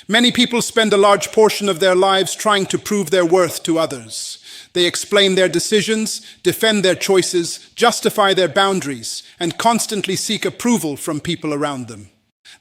Many people spend a large portion of their lives trying to prove their worth to others. They explain their decisions, defend their choices, justify their boundaries, and constantly seek approval from people around them.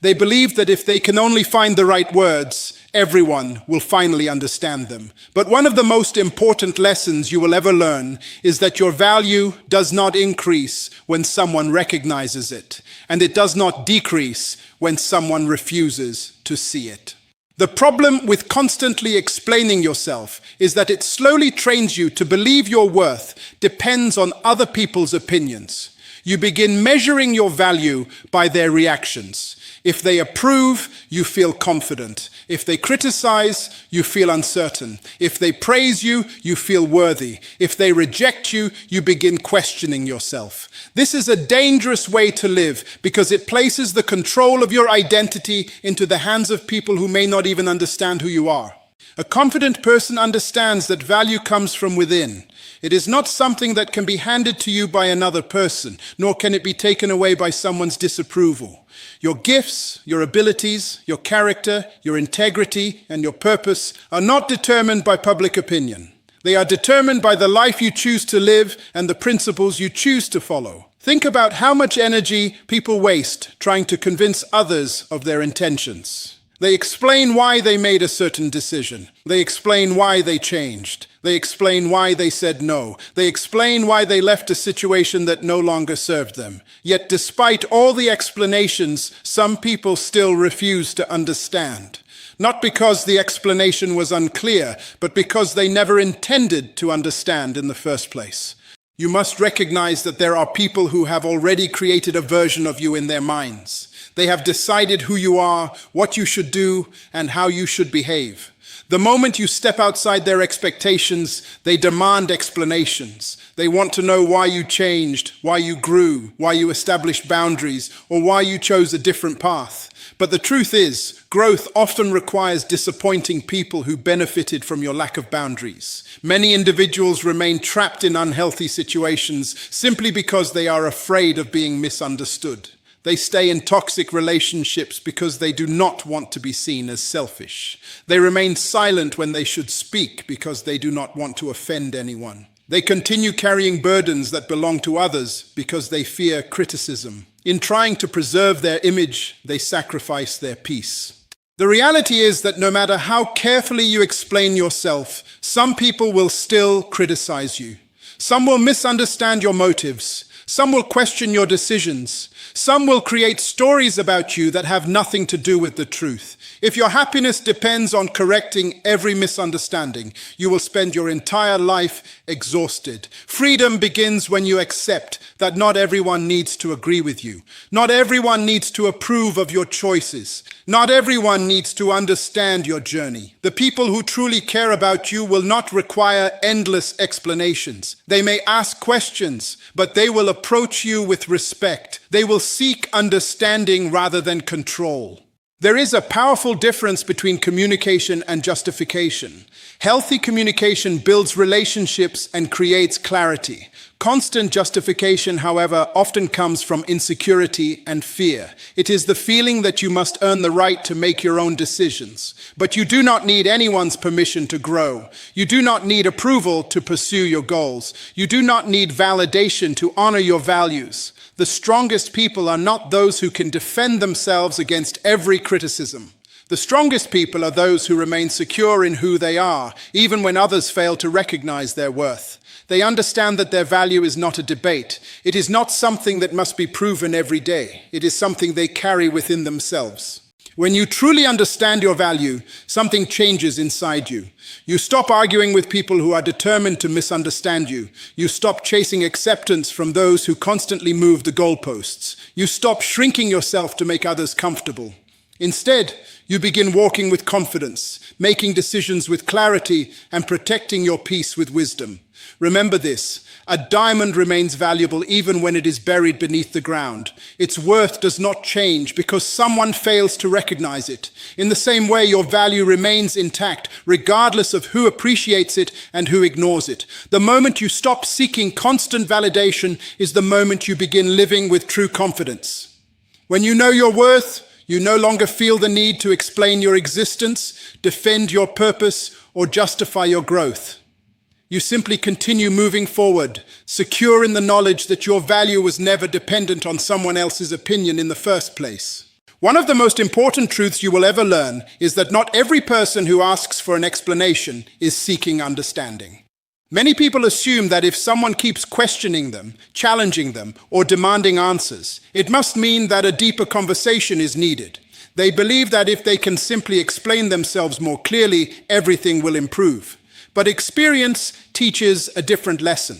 They believe that if they can only find the right words, everyone will finally understand them. But one of the most important lessons you will ever learn is that your value does not increase when someone recognizes it, and it does not decrease when someone refuses to see it. The problem with constantly explaining yourself is that it slowly trains you to believe your worth depends on other people's opinions. You begin measuring your value by their reactions. If they approve, you feel confident. If they criticize, you feel uncertain. If they praise you, you feel worthy. If they reject you, you begin questioning yourself. This is a dangerous way to live because it places the control of your identity into the hands of people who may not even understand who you are. A confident person understands that value comes from within. It is not something that can be handed to you by another person, nor can it be taken away by someone's disapproval. Your gifts, your abilities, your character, your integrity, and your purpose are not determined by public opinion. They are determined by the life you choose to live and the principles you choose to follow. Think about how much energy people waste trying to convince others of their intentions. They explain why they made a certain decision. They explain why they changed. They explain why they said no. They explain why they left a situation that no longer served them. Yet despite all the explanations, some people still refuse to understand. Not because the explanation was unclear, but because they never intended to understand in the first place. You must recognize that there are people who have already created a version of you in their minds. They have decided who you are, what you should do, and how you should behave. The moment you step outside their expectations, they demand explanations. They want to know why you changed, why you grew, why you established boundaries, or why you chose a different path. But the truth is, growth often requires disappointing people who benefited from your lack of boundaries. Many individuals remain trapped in unhealthy situations simply because they are afraid of being misunderstood. They stay in toxic relationships because they do not want to be seen as selfish. They remain silent when they should speak because they do not want to offend anyone. They continue carrying burdens that belong to others because they fear criticism. In trying to preserve their image, they sacrifice their peace. The reality is that no matter how carefully you explain yourself, some people will still criticize you. Some will misunderstand your motives. Some will question your decisions. Some will create stories about you that have nothing to do with the truth. If your happiness depends on correcting every misunderstanding, you will spend your entire life exhausted. Freedom begins when you accept that not everyone needs to agree with you. Not everyone needs to approve of your choices. Not everyone needs to understand your journey. The people who truly care about you will not require endless explanations. They may ask questions, but they will approach you with respect. They will seek understanding rather than control. There is a powerful difference between communication and justification. Healthy communication builds relationships and creates clarity. Constant justification, however, often comes from insecurity and fear. It is the feeling that you must earn the right to make your own decisions. But you do not need anyone's permission to grow. You do not need approval to pursue your goals. You do not need validation to honor your values. The strongest people are not those who can defend themselves against every criticism. The strongest people are those who remain secure in who they are, even when others fail to recognize their worth. They understand that their value is not a debate. It is not something that must be proven every day. It is something they carry within themselves. When you truly understand your value, something changes inside you. You stop arguing with people who are determined to misunderstand you. You stop chasing acceptance from those who constantly move the goalposts. You stop shrinking yourself to make others comfortable. Instead, you begin walking with confidence, making decisions with clarity, and protecting your peace with wisdom. Remember this, a diamond remains valuable even when it is buried beneath the ground. Its worth does not change because someone fails to recognize it. In the same way, your value remains intact, regardless of who appreciates it and who ignores it. The moment you stop seeking constant validation is the moment you begin living with true confidence. When you know your worth, You no longer feel the need to explain your existence, defend your purpose, or justify your growth. You simply continue moving forward, secure in the knowledge that your value was never dependent on someone else's opinion in the first place. One of the most important truths you will ever learn is that not every person who asks for an explanation is seeking understanding. Many people assume that if someone keeps questioning them, challenging them, or demanding answers, it must mean that a deeper conversation is needed. They believe that if they can simply explain themselves more clearly, everything will improve. But experience teaches a different lesson.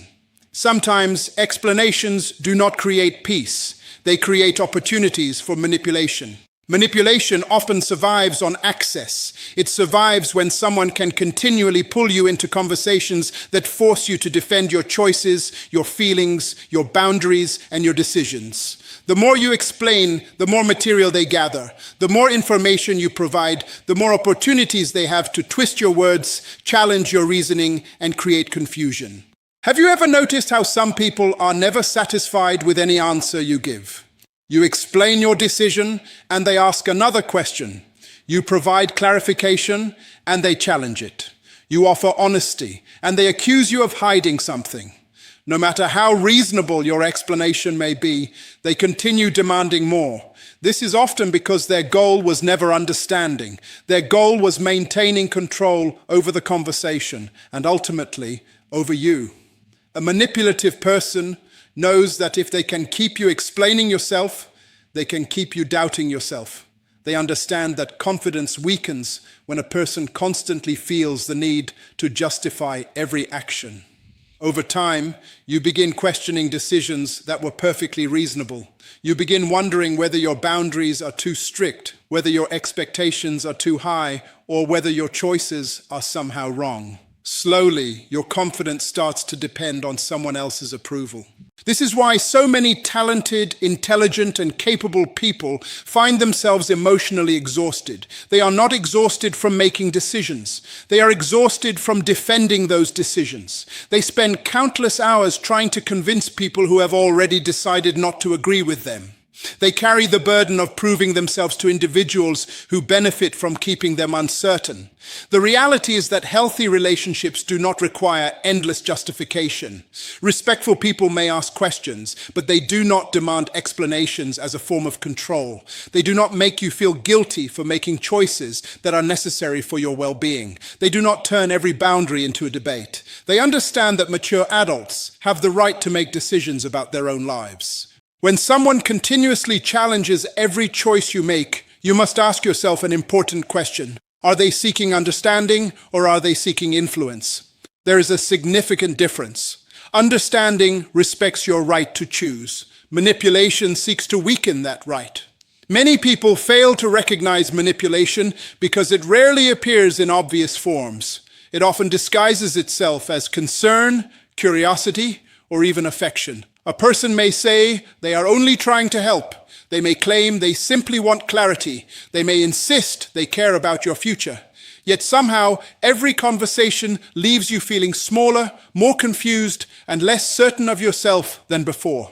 Sometimes explanations do not create peace. They create opportunities for manipulation. Manipulation often survives on access. It survives when someone can continually pull you into conversations that force you to defend your choices, your feelings, your boundaries, and your decisions. The more you explain, the more material they gather. The more information you provide, the more opportunities they have to twist your words, challenge your reasoning, and create confusion. Have you ever noticed how some people are never satisfied with any answer you give? You explain your decision, and they ask another question. You provide clarification, and they challenge it. You offer honesty, and they accuse you of hiding something. No matter how reasonable your explanation may be, they continue demanding more. This is often because their goal was never understanding. Their goal was maintaining control over the conversation, and ultimately, over you. A manipulative person knows that if they can keep you explaining yourself, they can keep you doubting yourself. They understand that confidence weakens when a person constantly feels the need to justify every action. Over time, you begin questioning decisions that were perfectly reasonable. You begin wondering whether your boundaries are too strict, whether your expectations are too high, or whether your choices are somehow wrong. Slowly, your confidence starts to depend on someone else's approval. This is why so many talented, intelligent, and capable people find themselves emotionally exhausted. They are not exhausted from making decisions. They are exhausted from defending those decisions. They spend countless hours trying to convince people who have already decided not to agree with them. They carry the burden of proving themselves to individuals who benefit from keeping them uncertain. The reality is that healthy relationships do not require endless justification. Respectful people may ask questions, but they do not demand explanations as a form of control. They do not make you feel guilty for making choices that are necessary for your well-being. They do not turn every boundary into a debate. They understand that mature adults have the right to make decisions about their own lives. When someone continuously challenges every choice you make, you must ask yourself an important question. Are they seeking understanding or are they seeking influence? There is a significant difference. Understanding respects your right to choose. Manipulation seeks to weaken that right. Many people fail to recognize manipulation because it rarely appears in obvious forms. It often disguises itself as concern, curiosity, or even affection. A person may say they are only trying to help. They may claim they simply want clarity. They may insist they care about your future. Yet somehow, every conversation leaves you feeling smaller, more confused, and less certain of yourself than before.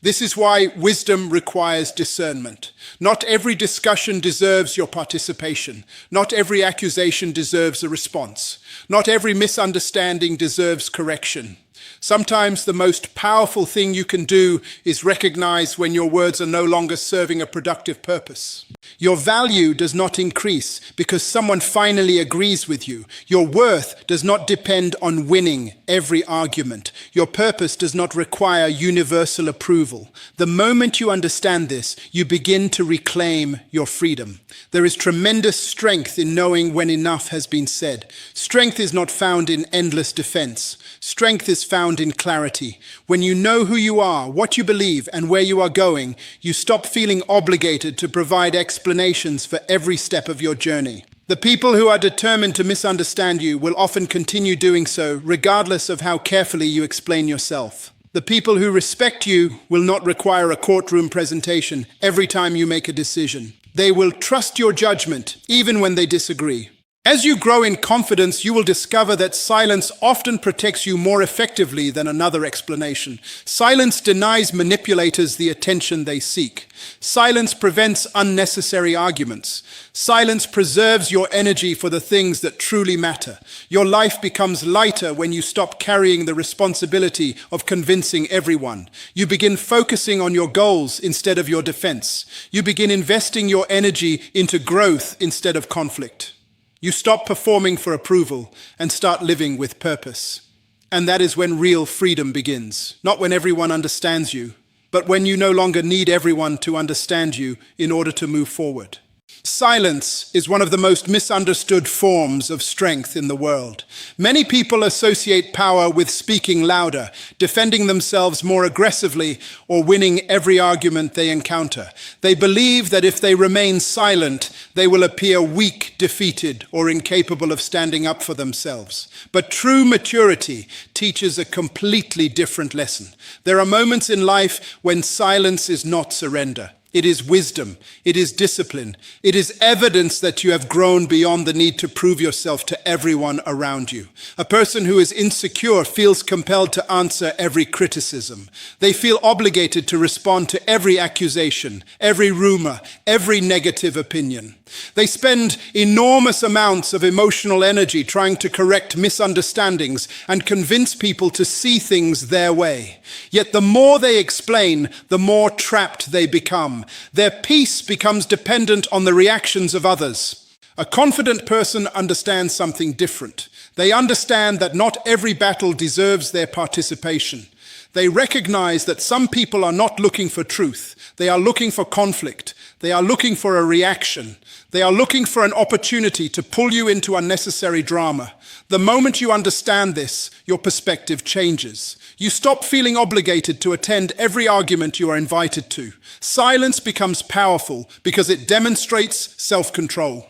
This is why wisdom requires discernment. Not every discussion deserves your participation. Not every accusation deserves a response. Not every misunderstanding deserves correction. Sometimes the most powerful thing you can do is recognize when your words are no longer serving a productive purpose. Your value does not increase because someone finally agrees with you. Your worth does not depend on winning every argument. Your purpose does not require universal approval. The moment you understand this, you begin to reclaim your freedom. There is tremendous strength in knowing when enough has been said. Strength is not found in endless defense. Strength is found in clarity. When you know who you are, what you believe, and where you are going, you stop feeling obligated to provide explanations for every step of your journey. The people who are determined to misunderstand you will often continue doing so, regardless of how carefully you explain yourself. The people who respect you will not require a courtroom presentation every time you make a decision. They will trust your judgment, even when they disagree. As you grow in confidence, you will discover that silence often protects you more effectively than another explanation. Silence denies manipulators the attention they seek. Silence prevents unnecessary arguments. Silence preserves your energy for the things that truly matter. Your life becomes lighter when you stop carrying the responsibility of convincing everyone. You begin focusing on your goals instead of your defense. You begin investing your energy into growth instead of conflict. You stop performing for approval and start living with purpose. And that is when real freedom begins. Not when everyone understands you, but when you no longer need everyone to understand you in order to move forward. Silence is one of the most misunderstood forms of strength in the world. Many people associate power with speaking louder, defending themselves more aggressively, or winning every argument they encounter. They believe that if they remain silent, they will appear weak, defeated, or incapable of standing up for themselves. But true maturity teaches a completely different lesson. There are moments in life when silence is not surrender. It is wisdom. It is discipline. It is evidence that you have grown beyond the need to prove yourself to everyone around you. A person who is insecure feels compelled to answer every criticism. They feel obligated to respond to every accusation, every rumor, every negative opinion. They spend enormous amounts of emotional energy trying to correct misunderstandings and convince people to see things their way. Yet the more they explain, the more trapped they become. Their peace becomes dependent on the reactions of others. A confident person understands something different. They understand that not every battle deserves their participation. They recognize that some people are not looking for truth. They are looking for conflict. They are looking for a reaction. They are looking for an opportunity to pull you into unnecessary drama. The moment you understand this, your perspective changes. You stop feeling obligated to attend every argument you are invited to. Silence becomes powerful because it demonstrates self-control.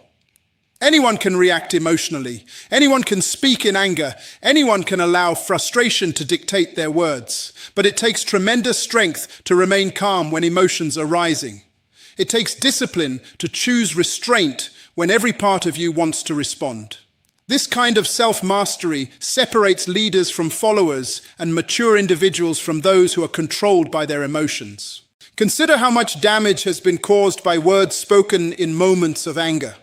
Anyone can react emotionally. Anyone can speak in anger. Anyone can allow frustration to dictate their words. But it takes tremendous strength to remain calm when emotions are rising. It takes discipline to choose restraint when every part of you wants to respond. This kind of self-mastery separates leaders from followers and mature individuals from those who are controlled by their emotions. Consider how much damage has been caused by words spoken in moments of anger.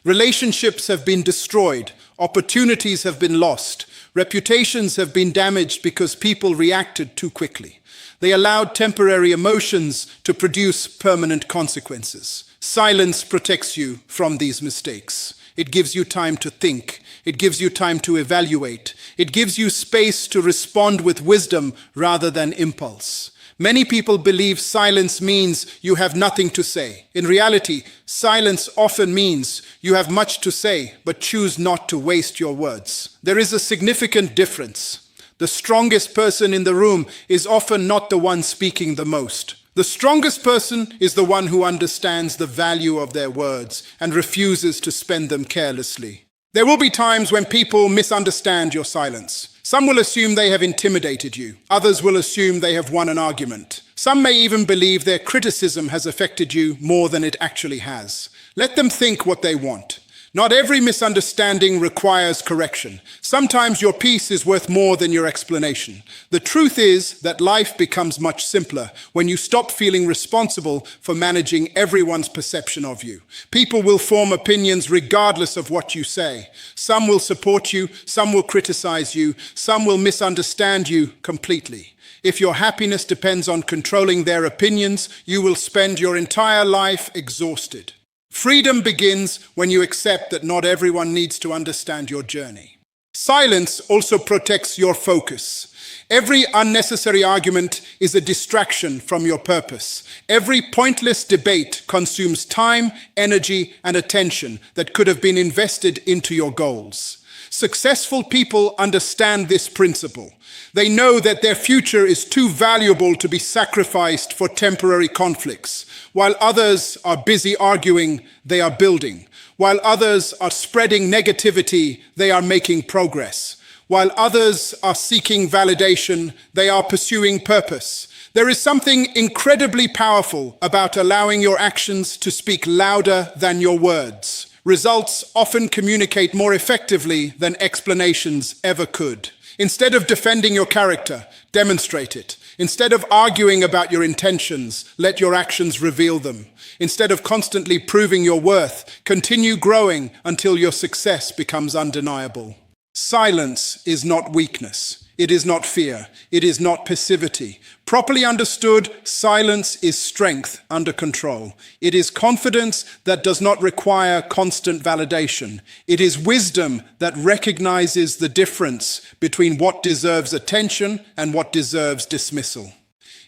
Relationships have been destroyed, opportunities have been lost, reputations have been damaged because people reacted too quickly. They allowed temporary emotions to produce permanent consequences. Silence protects you from these mistakes. It gives you time to think. It gives you time to evaluate. It gives you space to respond with wisdom rather than impulse. Many people believe silence means you have nothing to say. In reality, silence often means you have much to say, but choose not to waste your words. There is a significant difference. The strongest person in the room is often not the one speaking the most. The strongest person is the one who understands the value of their words and refuses to spend them carelessly. There will be times when people misunderstand your silence. Some will assume they have intimidated you. Others will assume they have won an argument. Some may even believe their criticism has affected you more than it actually has. Let them think what they want. Not every misunderstanding requires correction. Sometimes your peace is worth more than your explanation. The truth is that life becomes much simpler when you stop feeling responsible for managing everyone's perception of you. People will form opinions regardless of what you say. Some will support you, some will criticize you, some will misunderstand you completely. If your happiness depends on controlling their opinions, you will spend your entire life exhausted. Freedom begins when you accept that not everyone needs to understand your journey. Silence also protects your focus. Every unnecessary argument is a distraction from your purpose. Every pointless debate consumes time, energy, and attention that could have been invested into your goals. Successful people understand this principle. They know that their future is too valuable to be sacrificed for temporary conflicts. While others are busy arguing, they are building. While others are spreading negativity, they are making progress. While others are seeking validation, they are pursuing purpose. There is something incredibly powerful about allowing your actions to speak louder than your words. Results often communicate more effectively than explanations ever could. Instead of defending your character, demonstrate it. Instead of arguing about your intentions, let your actions reveal them. Instead of constantly proving your worth, continue growing until your success becomes undeniable. Silence is not weakness. It is not fear. It is not passivity. Properly understood, silence is strength under control. It is confidence that does not require constant validation. It is wisdom that recognizes the difference between what deserves attention and what deserves dismissal.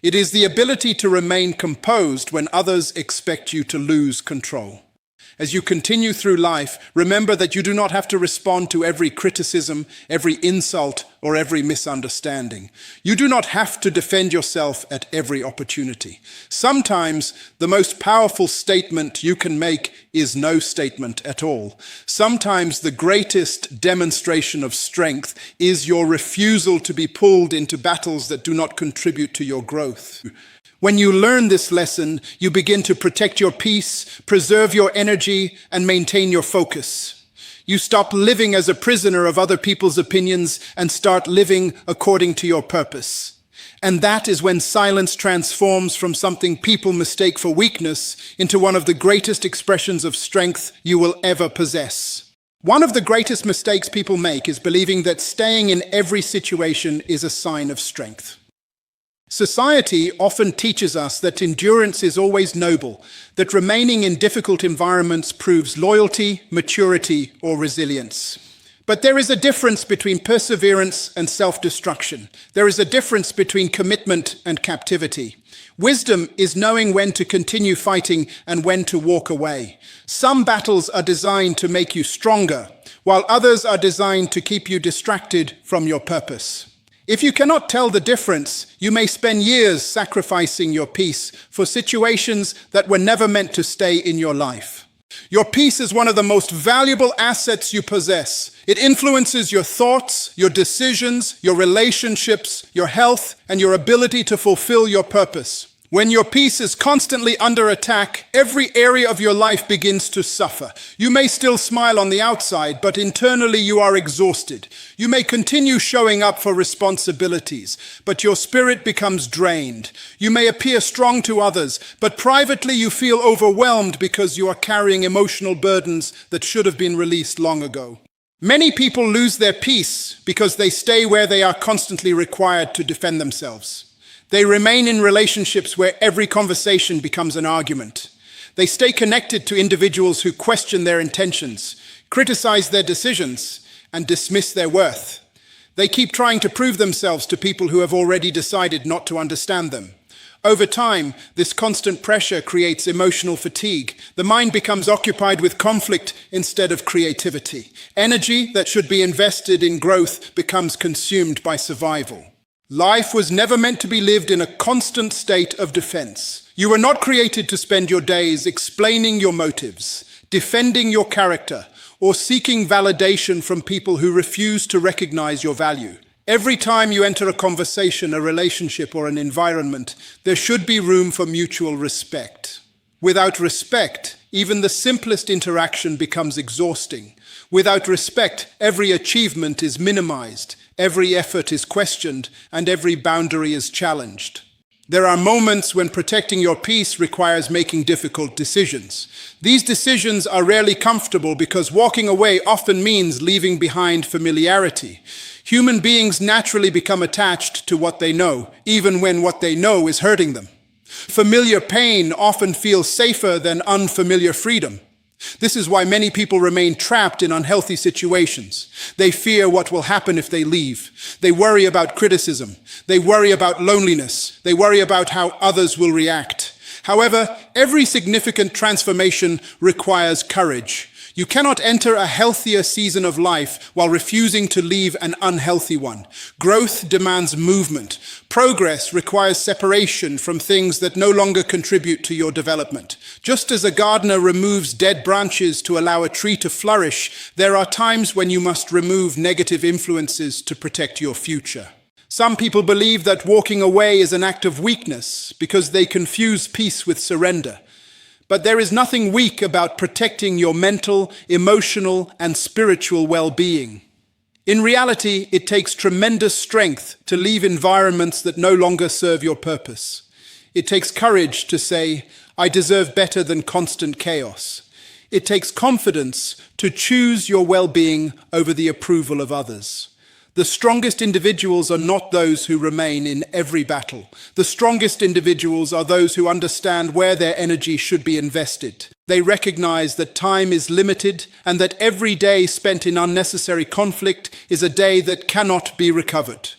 It is the ability to remain composed when others expect you to lose control. As you continue through life, remember that you do not have to respond to every criticism, every insult, or every misunderstanding. You do not have to defend yourself at every opportunity. Sometimes the most powerful statement you can make is no statement at all. Sometimes the greatest demonstration of strength is your refusal to be pulled into battles that do not contribute to your growth. When you learn this lesson, you begin to protect your peace, preserve your energy, and maintain your focus. You stop living as a prisoner of other people's opinions and start living according to your purpose. And that is when silence transforms from something people mistake for weakness into one of the greatest expressions of strength you will ever possess. One of the greatest mistakes people make is believing that staying in every situation is a sign of strength. Society often teaches us that endurance is always noble, that remaining in difficult environments proves loyalty, maturity, or resilience. But there is a difference between perseverance and self-destruction. There is a difference between commitment and captivity. Wisdom is knowing when to continue fighting and when to walk away. Some battles are designed to make you stronger, while others are designed to keep you distracted from your purpose. If you cannot tell the difference, you may spend years sacrificing your peace for situations that were never meant to stay in your life. Your peace is one of the most valuable assets you possess. It influences your thoughts, your decisions, your relationships, your health, and your ability to fulfill your purpose. When your peace is constantly under attack, every area of your life begins to suffer. You may still smile on the outside, but internally you are exhausted. You may continue showing up for responsibilities, but your spirit becomes drained. You may appear strong to others, but privately you feel overwhelmed because you are carrying emotional burdens that should have been released long ago. Many people lose their peace because they stay where they are constantly required to defend themselves. They remain in relationships where every conversation becomes an argument. They stay connected to individuals who question their intentions, criticize their decisions, and dismiss their worth. They keep trying to prove themselves to people who have already decided not to understand them. Over time, this constant pressure creates emotional fatigue. The mind becomes occupied with conflict instead of creativity. Energy that should be invested in growth becomes consumed by survival. Life was never meant to be lived in a constant state of defense. You were not created to spend your days explaining your motives, defending your character, or seeking validation from people who refuse to recognize your value. Every time you enter a conversation, a relationship, or an environment, there should be room for mutual respect. Without respect, even the simplest interaction becomes exhausting. Without respect, every achievement is minimized. Every effort is questioned, and every boundary is challenged. There are moments when protecting your peace requires making difficult decisions. These decisions are rarely comfortable because walking away often means leaving behind familiarity. Human beings naturally become attached to what they know, even when what they know is hurting them. Familiar pain often feels safer than unfamiliar freedom. This is why many people remain trapped in unhealthy situations. They fear what will happen if they leave. They worry about criticism. They worry about loneliness. They worry about how others will react. However, every significant transformation requires courage. You cannot enter a healthier season of life while refusing to leave an unhealthy one. Growth demands movement. Progress requires separation from things that no longer contribute to your development. Just as a gardener removes dead branches to allow a tree to flourish, there are times when you must remove negative influences to protect your future. Some people believe that walking away is an act of weakness because they confuse peace with surrender. But there is nothing weak about protecting your mental, emotional, and spiritual well-being. In reality, it takes tremendous strength to leave environments that no longer serve your purpose. It takes courage to say, "I deserve better than constant chaos." It takes confidence to choose your well-being over the approval of others. The strongest individuals are not those who remain in every battle. The strongest individuals are those who understand where their energy should be invested. They recognize that time is limited and that every day spent in unnecessary conflict is a day that cannot be recovered.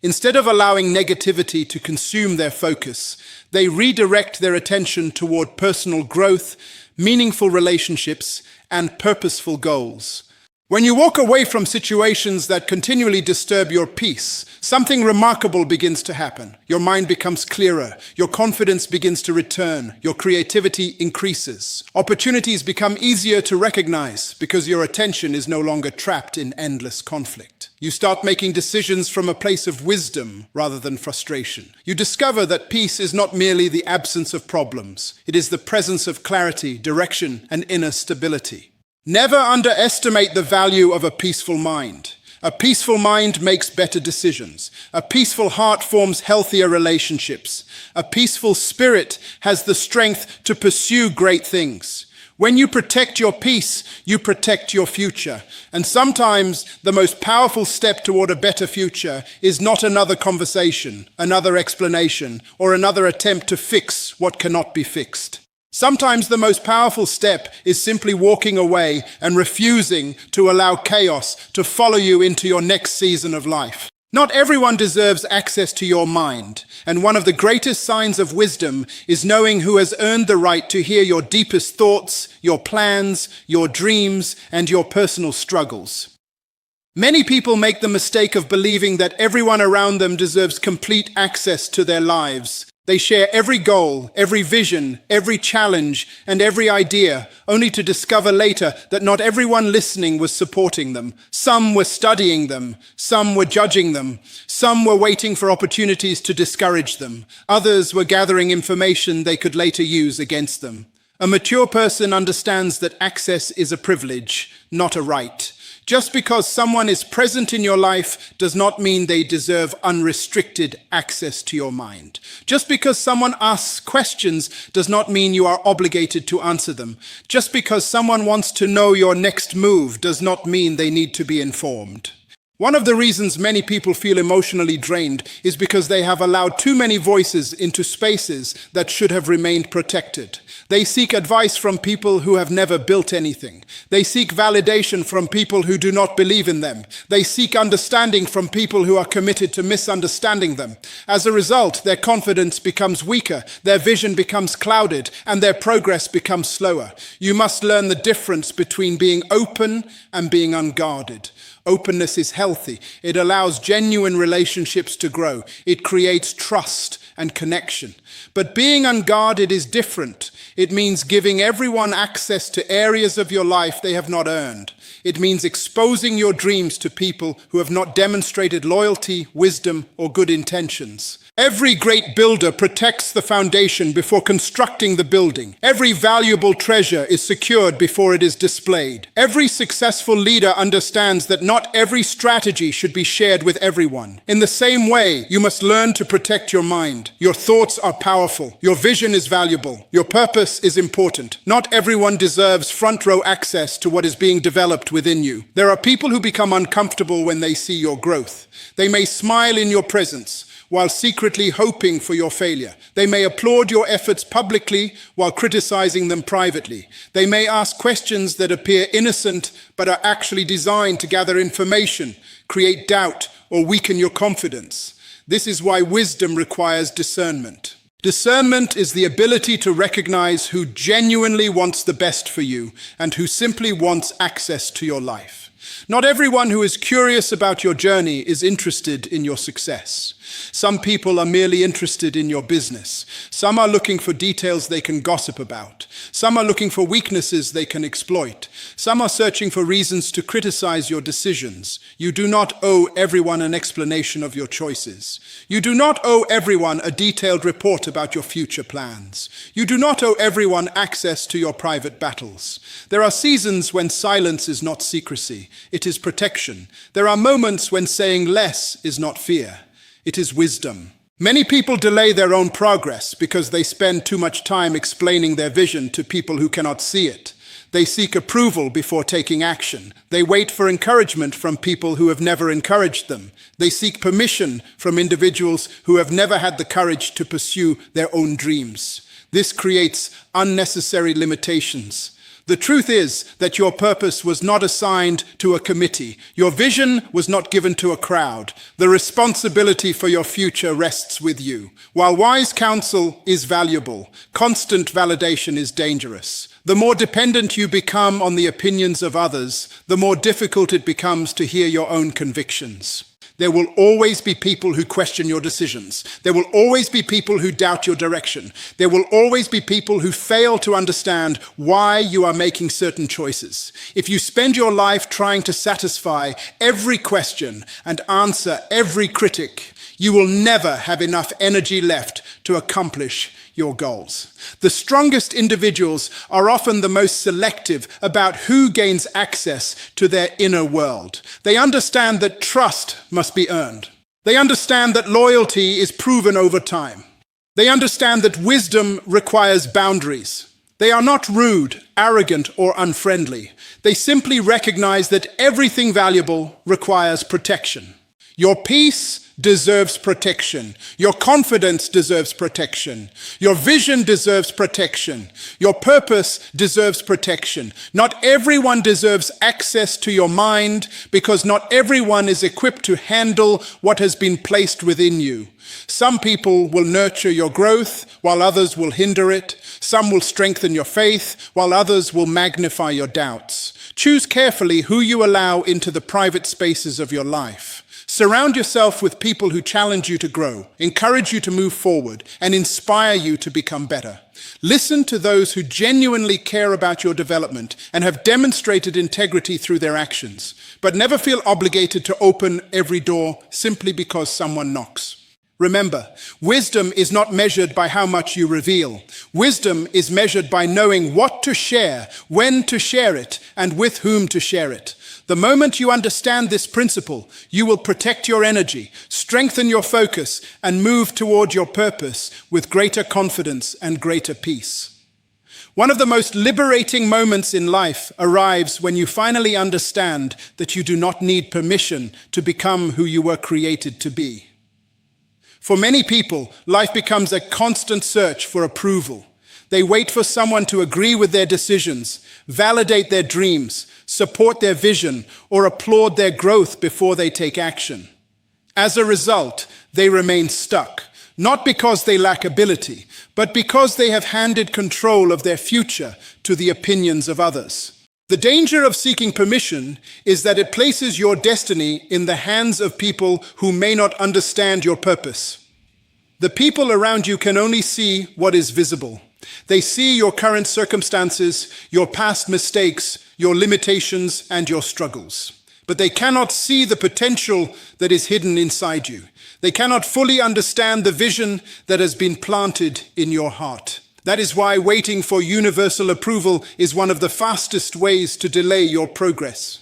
Instead of allowing negativity to consume their focus, they redirect their attention toward personal growth, meaningful relationships, and purposeful goals. When you walk away from situations that continually disturb your peace, something remarkable begins to happen. Your mind becomes clearer, your confidence begins to return, your creativity increases. Opportunities become easier to recognize because your attention is no longer trapped in endless conflict. You start making decisions from a place of wisdom rather than frustration. You discover that peace is not merely the absence of problems, it is the presence of clarity, direction, and inner stability. Never underestimate the value of a peaceful mind. A peaceful mind makes better decisions. A peaceful heart forms healthier relationships. A peaceful spirit has the strength to pursue great things. When you protect your peace, you protect your future. And sometimes the most powerful step toward a better future is not another conversation, another explanation, or another attempt to fix what cannot be fixed. Sometimes the most powerful step is simply walking away and refusing to allow chaos to follow you into your next season of life. Not everyone deserves access to your mind, and one of the greatest signs of wisdom is knowing who has earned the right to hear your deepest thoughts, your plans, your dreams, and your personal struggles. Many people make the mistake of believing that everyone around them deserves complete access to their lives. They share every goal, every vision, every challenge, and every idea, only to discover later that not everyone listening was supporting them. Some were studying them, some were judging them, some were waiting for opportunities to discourage them. Others were gathering information they could later use against them. A mature person understands that access is a privilege, not a right. Just because someone is present in your life does not mean they deserve unrestricted access to your mind. Just because someone asks questions does not mean you are obligated to answer them. Just because someone wants to know your next move does not mean they need to be informed. One of the reasons many people feel emotionally drained is because they have allowed too many voices into spaces that should have remained protected. They seek advice from people who have never built anything. They seek validation from people who do not believe in them. They seek understanding from people who are committed to misunderstanding them. As a result, their confidence becomes weaker, their vision becomes clouded, and their progress becomes slower. You must learn the difference between being open and being unguarded. Openness is healthy. It allows genuine relationships to grow. It creates trust and connection. But being unguarded is different. It means giving everyone access to areas of your life they have not earned. It means exposing your dreams to people who have not demonstrated loyalty, wisdom, or good intentions. Every great builder protects the foundation before constructing the building. Every valuable treasure is secured before it is displayed. Every successful leader understands that not every strategy should be shared with everyone. In the same way, you must learn to protect your mind. Your thoughts are powerful. Your vision is valuable. Your purpose is important. Not everyone deserves front row access to what is being developed within you. There are people who become uncomfortable when they see your growth. They may smile in your presence, while secretly hoping for your failure. They may applaud your efforts publicly while criticizing them privately. They may ask questions that appear innocent but are actually designed to gather information, create doubt, or weaken your confidence. This is why wisdom requires discernment. Discernment is the ability to recognize who genuinely wants the best for you and who simply wants access to your life. Not everyone who is curious about your journey is interested in your success. Some people are merely interested in your business. Some are looking for details they can gossip about. Some are looking for weaknesses they can exploit. Some are searching for reasons to criticize your decisions. You do not owe everyone an explanation of your choices. You do not owe everyone a detailed report about your future plans. You do not owe everyone access to your private battles. There are seasons when silence is not secrecy, it is protection. There are moments when saying less is not fear, it is wisdom. Many people delay their own progress because they spend too much time explaining their vision to people who cannot see it. They seek approval before taking action. They wait for encouragement from people who have never encouraged them. They seek permission from individuals who have never had the courage to pursue their own dreams. This creates unnecessary limitations. The truth is that your purpose was not assigned to a committee. Your vision was not given to a crowd. The responsibility for your future rests with you. While wise counsel is valuable, constant validation is dangerous. The more dependent you become on the opinions of others, the more difficult it becomes to hear your own convictions. There will always be people who question your decisions. There will always be people who doubt your direction. There will always be people who fail to understand why you are making certain choices. If you spend your life trying to satisfy every question and answer every critic, you will never have enough energy left to accomplish your goals. The strongest individuals are often the most selective about who gains access to their inner world. They understand that trust must be earned. They understand that loyalty is proven over time. They understand that wisdom requires boundaries. They are not rude, arrogant, or unfriendly. They simply recognize that everything valuable requires protection. Your peace deserves protection. Your confidence deserves protection. Your vision deserves protection. Your purpose deserves protection. Not everyone deserves access to your mind because not everyone is equipped to handle what has been placed within you. Some people will nurture your growth while others will hinder it. Some will strengthen your faith while others will magnify your doubts. Choose carefully who you allow into the private spaces of your life. Surround yourself with people who challenge you to grow, encourage you to move forward, and inspire you to become better. Listen to those who genuinely care about your development and have demonstrated integrity through their actions, but never feel obligated to open every door simply because someone knocks. Remember, wisdom is not measured by how much you reveal. Wisdom is measured by knowing what to share, when to share it, and with whom to share it. The moment you understand this principle, you will protect your energy, strengthen your focus, and move toward your purpose with greater confidence and greater peace. One of the most liberating moments in life arrives when you finally understand that you do not need permission to become who you were created to be. For many people, life becomes a constant search for approval. They wait for someone to agree with their decisions, validate their dreams, support their vision, or applaud their growth before they take action. As a result, they remain stuck, not because they lack ability, but because they have handed control of their future to the opinions of others. The danger of seeking permission is that it places your destiny in the hands of people who may not understand your purpose. The people around you can only see what is visible. They see your current circumstances, your past mistakes, your limitations, and your struggles. But they cannot see the potential that is hidden inside you. They cannot fully understand the vision that has been planted in your heart. That is why waiting for universal approval is one of the fastest ways to delay your progress.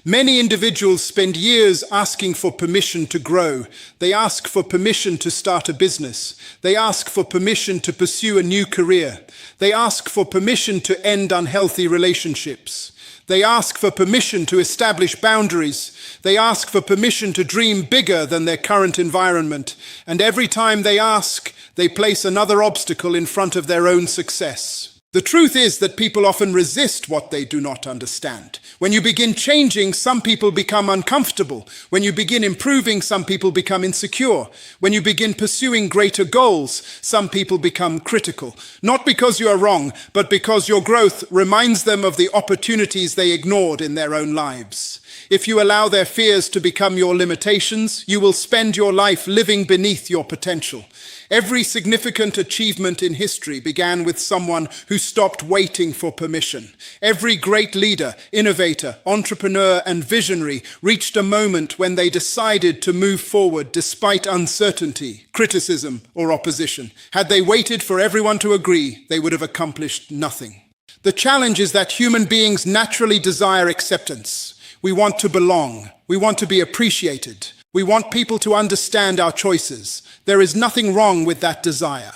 Many individuals spend years asking for permission to grow. They ask for permission to start a business. They ask for permission to pursue a new career. They ask for permission to end unhealthy relationships. They ask for permission to establish boundaries. They ask for permission to dream bigger than their current environment. And every time they ask, they place another obstacle in front of their own success. The truth is that people often resist what they do not understand. When you begin changing, some people become uncomfortable. When you begin improving, some people become insecure. When you begin pursuing greater goals, some people become critical. Not because you are wrong, but because your growth reminds them of the opportunities they ignored in their own lives. If you allow their fears to become your limitations, you will spend your life living beneath your potential. Every significant achievement in history began with someone who stopped waiting for permission. Every great leader, innovator, entrepreneur, and visionary reached a moment when they decided to move forward despite uncertainty, criticism, or opposition. Had they waited for everyone to agree, they would have accomplished nothing. The challenge is that human beings naturally desire acceptance. We want to belong. We want to be appreciated. We want people to understand our choices. There is nothing wrong with that desire.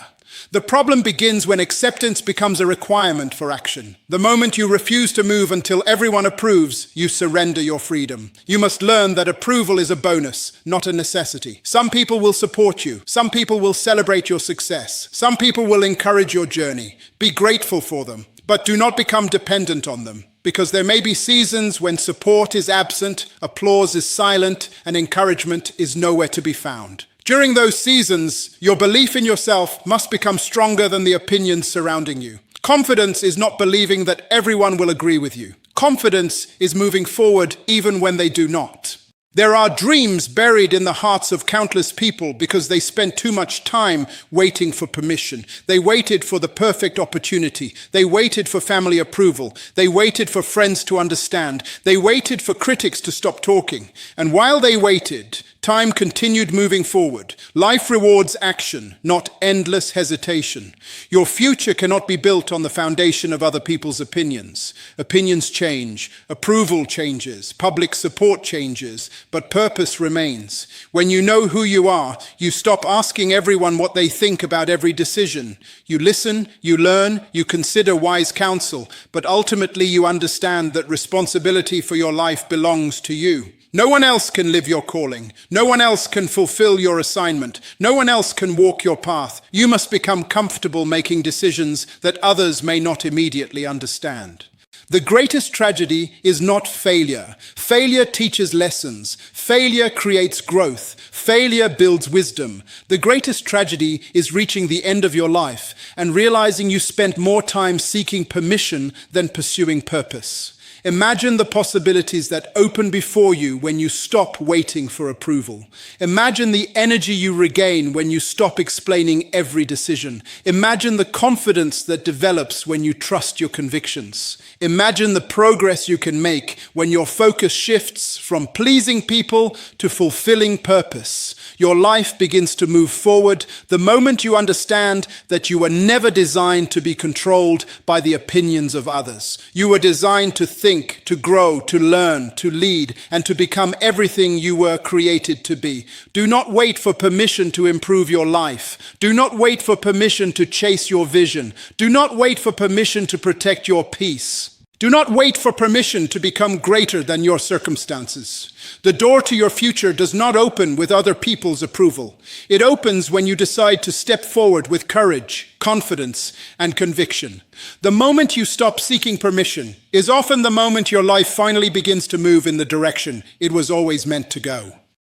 The problem begins when acceptance becomes a requirement for action. The moment you refuse to move until everyone approves, you surrender your freedom. You must learn that approval is a bonus, not a necessity. Some people will support you. Some people will celebrate your success. Some people will encourage your journey. Be grateful for them, but do not become dependent on them. Because there may be seasons when support is absent, applause is silent, and encouragement is nowhere to be found. During those seasons, your belief in yourself must become stronger than the opinions surrounding you. Confidence is not believing that everyone will agree with you. Confidence is moving forward even when they do not. There are dreams buried in the hearts of countless people because they spent too much time waiting for permission. They waited for the perfect opportunity. They waited for family approval. They waited for friends to understand. They waited for critics to stop talking. And while they waited, time continued moving forward. Life rewards action, not endless hesitation. Your future cannot be built on the foundation of other people's opinions. Opinions change, approval changes, public support changes, but purpose remains. When you know who you are, you stop asking everyone what they think about every decision. You listen, you learn, you consider wise counsel, but ultimately you understand that responsibility for your life belongs to you. No one else can live your calling. No one else can fulfill your assignment. No one else can walk your path. You must become comfortable making decisions that others may not immediately understand. The greatest tragedy is not failure. Failure teaches lessons. Failure creates growth. Failure builds wisdom. The greatest tragedy is reaching the end of your life and realizing you spent more time seeking permission than pursuing purpose. Imagine the possibilities that open before you when you stop waiting for approval. Imagine the energy you regain when you stop explaining every decision. Imagine the confidence that develops when you trust your convictions. Imagine the progress you can make when your focus shifts from pleasing people to fulfilling purpose. Your life begins to move forward the moment you understand that you were never designed to be controlled by the opinions of others. You were designed to think, to grow, to learn, to lead, and to become everything you were created to be. Do not wait for permission to improve your life. Do not wait for permission to chase your vision. Do not wait for permission to protect your peace. Do not wait for permission to become greater than your circumstances. The door to your future does not open with other people's approval. It opens when you decide to step forward with courage, confidence, and conviction. The moment you stop seeking permission is often the moment your life finally begins to move in the direction it was always meant to go.